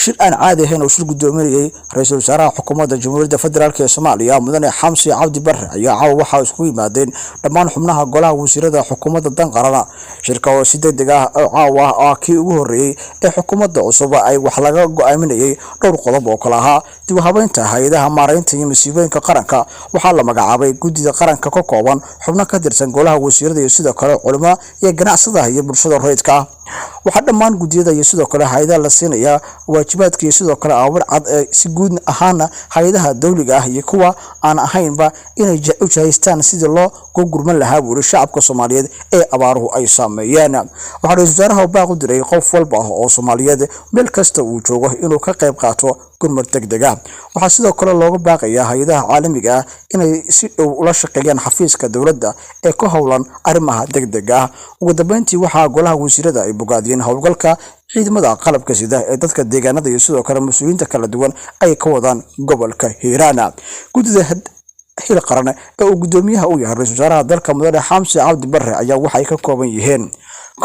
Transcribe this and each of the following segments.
shir aan caadi ahayn oo shir gudoominayay ra'iisul wasaaraha xukuumadda Jamhuuriyadda Federaalka ee Soomaaliya Mudane Xamsi Cabdi Barre ayaa caawa waxa isku yimaadeen dhammaan xubnaha golaha wasiirada xukuumadda dan qaran shirka oo si degdeg ah caawa kii ugu horeeyay ee xukuumadda cusub ay wax laga go'aaminayay dhowr qodob oo kala ahaa dib u habeynta hay'adaha maareynta iyo masiibooyinka qaranka waxaa la magacaabay guddida qaranka ka kooban xubno ka tirsan golaha wasiirada iyo sidoo kale culimo iyo ganacsadaha iyo bulshada rayidka waxa dhammaan guddiyada iyo sidoo kale hay'adaha la siinaya waajibaadka iyo sidoo kale awar cad si guud ahaan hay'adaha dawliga ah iyo kuwa aan ahaynba inay u jahaystaan sidii loo gurman lahaa buuri shacabka Soomaaliyeed ee abaaruhu ay saameeyeen waxa ra'iisul wasaaraha baaq u diray qof walba oo Soomaaliyeed meel kasta uu joogo inuu ka qayb qaato gurmad degdeg ah waxa sidoo kale looga baaqayaa hay'adaha caalamiga ah inay si dhow ula shaqeeyaan xafiiska dawladda ee ka howlan arrimaha degdega ah ugu dambeyntii waxa golaha wasiirada ay bogaadiyeen howlgalka ciidamada qalabka sida ee dadka deegaanada iyo sidoo kale mas'uuliyiinta kala duwan ay ka wadaan gobolka Hiiraan guddida hil qaran ee uu gudoomiyaha u yahay ra'iisul wasaaraha dalka Mudane Xamsi Cabdi Barre ayaa waxay ka kooban yihiin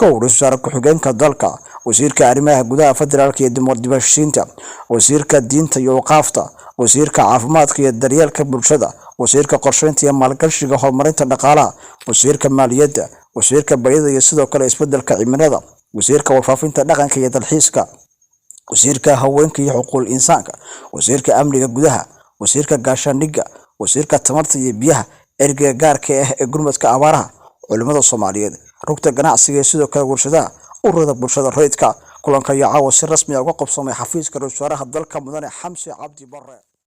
ra'iisul wasaare ku-xigeenka dalka wasiirka arrimaha gudaha federaalka iyo dibadda wasiirka diinta iyo waqaafta wasiirka caafimaadka iyo daryeelka bulshada wasiirka qorsheynta iyo maalgashiga horumarinta dhaqaalaha wasiirka maaliyadda wasiirka bay'ada iyo sidoo kale isbeddelka cimilada wasiirka warfaafinta dhaqanka iyo dalxiiska wasiirka haweenka iyo xuquuqul insaanka wasiirka amniga gudaha wasiirka gaashaandhigga wasiirka tamarta iyo biyaha ergeyga gaarka ah ee gurmadka abaaraha culimada Soomaaliyeed rugta ganacsiga iyo sidoo kale warshadaha ururada bulshada rayidka kulanka ayaa caawa si rasmi ah uga qabsamay xafiiska ra'iisul wasaaraha dalka Mudane Xamsi Cabdi Barre